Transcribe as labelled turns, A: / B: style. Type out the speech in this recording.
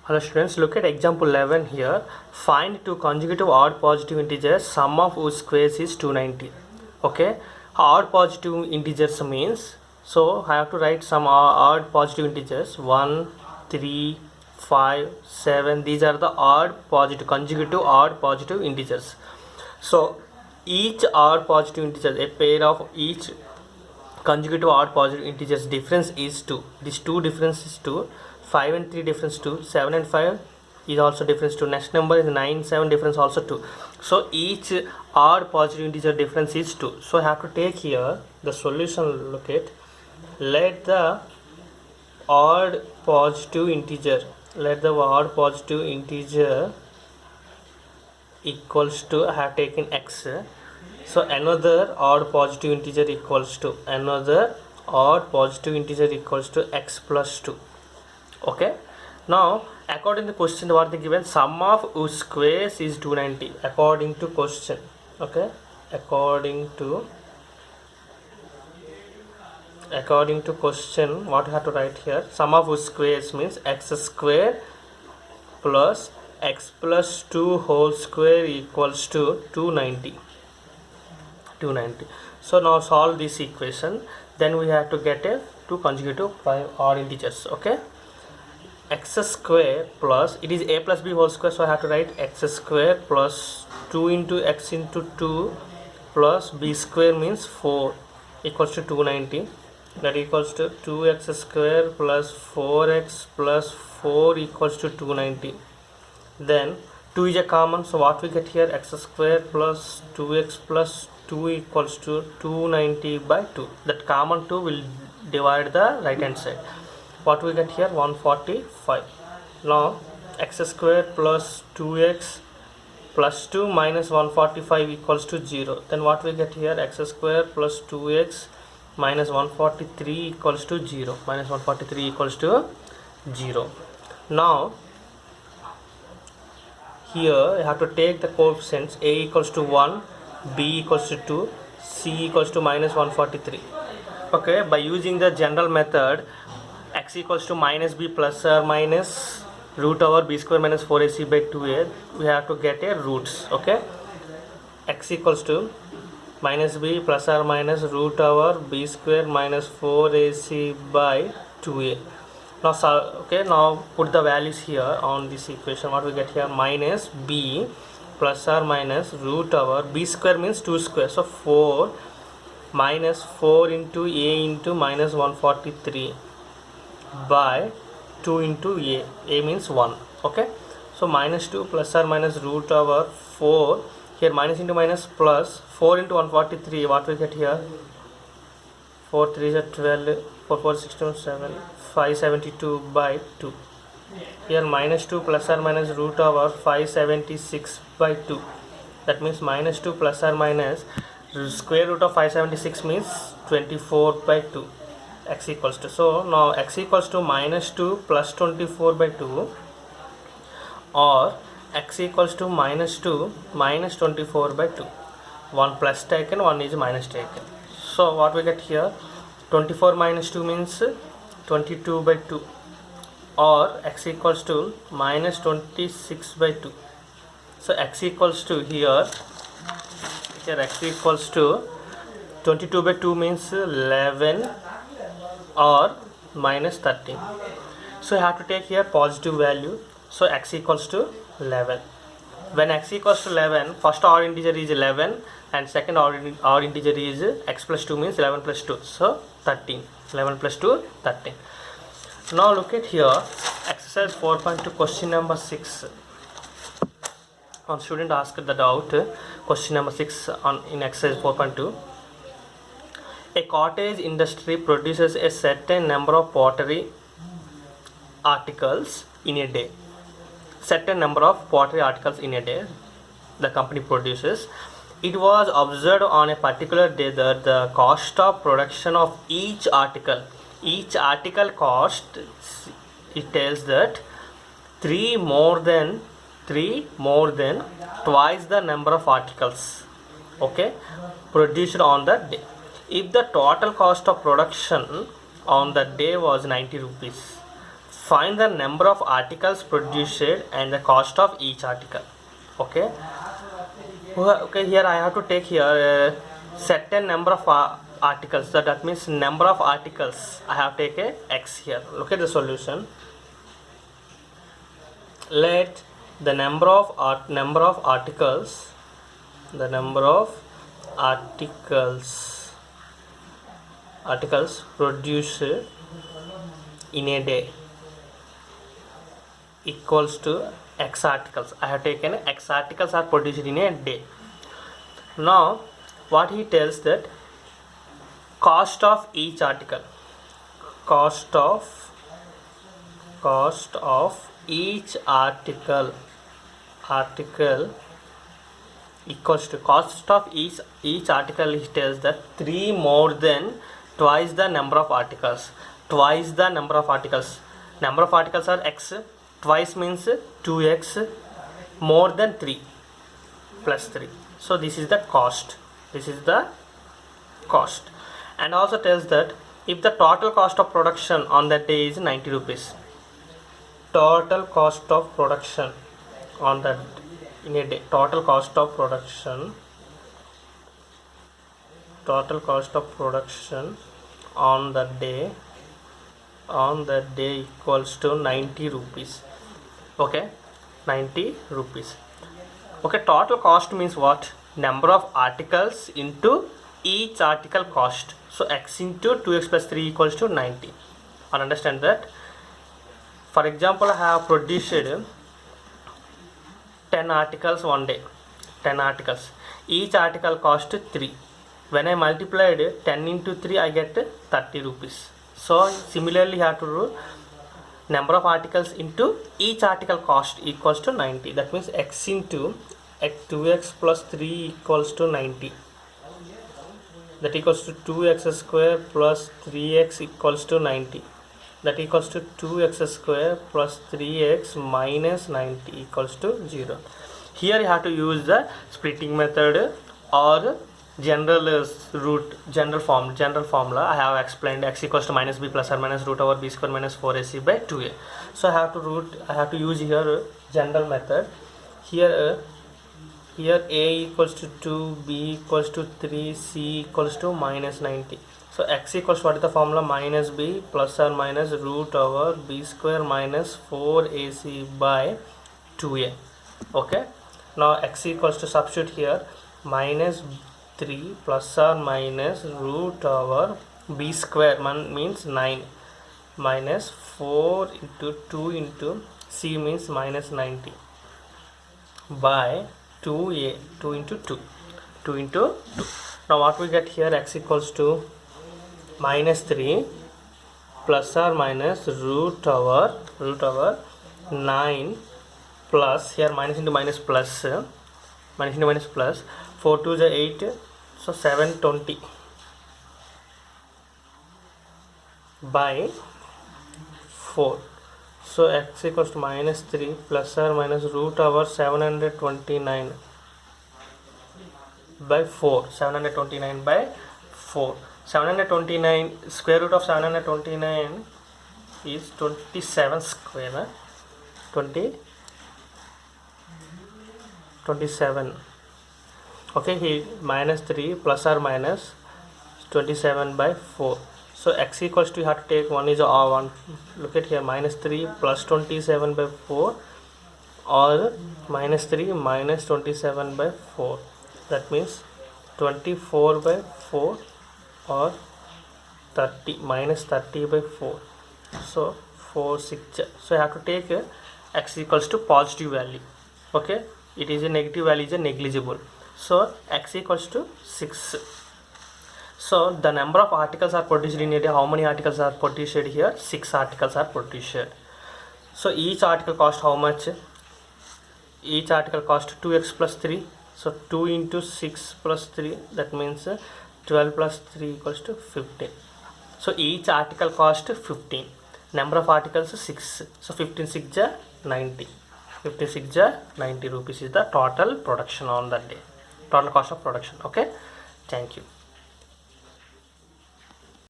A: Hello students, look at example 11 here. Find two consecutive odd positive integers, sum of whose squares is 290. Okay, odd positive integers means, so I have to write some odd positive integers 1, 3, 5, 7. These are the odd positive, consecutive odd positive integers. So each odd positive integer, a pair of each consecutive odd positive integers difference is 2. This 2 difference is 2. 5 and 3 difference 2. 7 and 5 is also difference 2. Next number is 9, 7 difference also 2. So each odd positive integer difference is 2. So I have to take here the solution. Look at, let the odd positive integer equals to, I have taken x. So another odd positive integer equals to x plus 2. Okay, now according to the question, what they given, sum of whose squares is 290 according to question. Okay, according to question, what you have to write here, sum of whose squares means x square plus x plus 2 whole square equals to 290. So now solve this equation, then we have to get a two consecutive odd integers. Okay, x square plus, it is a plus b whole square, so I have to write x square plus 2 into x into 2 plus b square means 4 equals to 290. That equals to 2x square plus 4x plus 4 equals to 290. Then 2 is a common, so what we get here, x square plus 2x plus 2 equals to 290 by 2. That common 2 will divide the right hand side. What we get here, 145. Now x square plus 2x plus 2 minus 145 equals to 0. Then what we get here, x square plus 2x minus 143 equals to 0. Now here I have to take the coefficients, a equals to 1, b equals to 2, c equals to minus 143. Okay, by using the general method, x equals to minus b plus or minus root over b square minus 4ac by 2a, we have to get a roots. Okay, x equals to minus b plus or minus root over b square minus 4ac by 2a. Now now put the values here on this equation. What we get here, minus b plus or minus root over b square means 2 square, so 4 minus 4 into a into minus 143 by 2 into a means 1. Okay, so minus 2 plus or minus root over 4, here minus into minus plus 4 into 143, what we get here, 4 3 is 12, 4 4 16 7, 572 by 2. Here minus 2 plus or minus root over 576 by 2. That means minus 2 plus or minus square root of 576 means 24 by 2. X equals to, so now x equals to minus 2 plus 24 by 2, or x equals to minus 2 minus 24 by 2. One plus taken, one is minus taken. So what we get here, 24 minus 2 means 22 by 2, or x equals to minus 26 by 2. So x equals to here x equals to 22 by 2 means 11 or minus 13. So you have to take here positive value, so x equals to 11. When x equals to 11, first odd integer is 11 and second odd integer is x plus 2 means 11 plus 2, so 13. 11 plus 2, 13. Now look at here, exercise 4.2, question number 6. One student asked the doubt, question number 6 in exercise 4.2. A cottage industry produces a certain number of pottery articles in a day. The company produces. It was observed on a particular day that the cost of production of each article cost, it tells that 3 more than twice the number of articles, okay, produced on that day. If the total cost of production on that day was 90 rupees, find the number of articles produced and the cost of each article. Okay, okay, here I have to take here certain number of articles, so that means number of articles I have taken x here. Look at the solution. Let the number of articles produced in a day equals to x articles. I have taken x articles are produced in a day. Now what he tells that cost of each article, cost of each article equals to cost of each article. He tells that 3 more than twice the number of articles. Number of articles are x, twice means 2x, more than 3 plus 3. So this is the cost. And also tells that if the total cost of production on that day is 90 rupees, total cost of production on that in a day, total cost of production on that day equals to 90 rupees. Okay, 90 rupees. Okay, total cost means what? Number of articles into each article cost. So x into 2x plus 3 equals to 90. I understand that. For example, I have produced 10 articles one day. 10 articles. Each article cost 3. When I multiplied 10 into 3, I get 30 rupees. So similarly, you have to do number of articles into each article cost equals to 90. That means x into 2x plus 3 equals to 90. That equals to 2x square plus 3x equals to 90. That equals to 2x square plus 3x minus 90 equals to 0. Here you have to use the splitting method or general formula. I have explained x equals to minus b plus or minus root over b square minus 4ac by 2a. So I have to use here general method. Here a equals to 2, b equals to 3, c equals to minus 90. So x equals, what is the formula? Minus b plus or minus root over b square minus 4ac by 2a. Okay, now x equals to, substitute here, minus 3 plus or minus root over b square means 9 minus 4 into 2 into c means minus 90 by 2a, 2 into 2. Now what we get here? X equals to minus 3 plus or minus root over 9 plus, here minus into minus plus, 4 2 is 8, so 720 by 4. So x equals to minus 3 plus or minus root over 729 by 4. 729 by 4. 729, square root of 729 is 27 square. 27. Okay, here minus 3 plus or minus 27 by 4. So x equals to, you have to take one is one. Look at here, minus 3 plus 27 by 4 or minus 3 minus 27 by 4. That means 24 by 4 or 30 minus 30 by 4. So 4 6. So I have to take x equals to positive value. Okay, it is a negative value is a negligible. So x equals to 6. So the number of articles are produced in a day. How many articles are produced here? 6 articles are produced. So each article cost how much? Each article cost 2x plus 3. So 2 into 6 plus 3, that means 12 plus 3 equals to 15. So each article cost 15. Number of articles 6. So 15 6 ja 90. 15 6 ja 90 rupees is the total production on that day. Total cost of production. Okay. Thank you.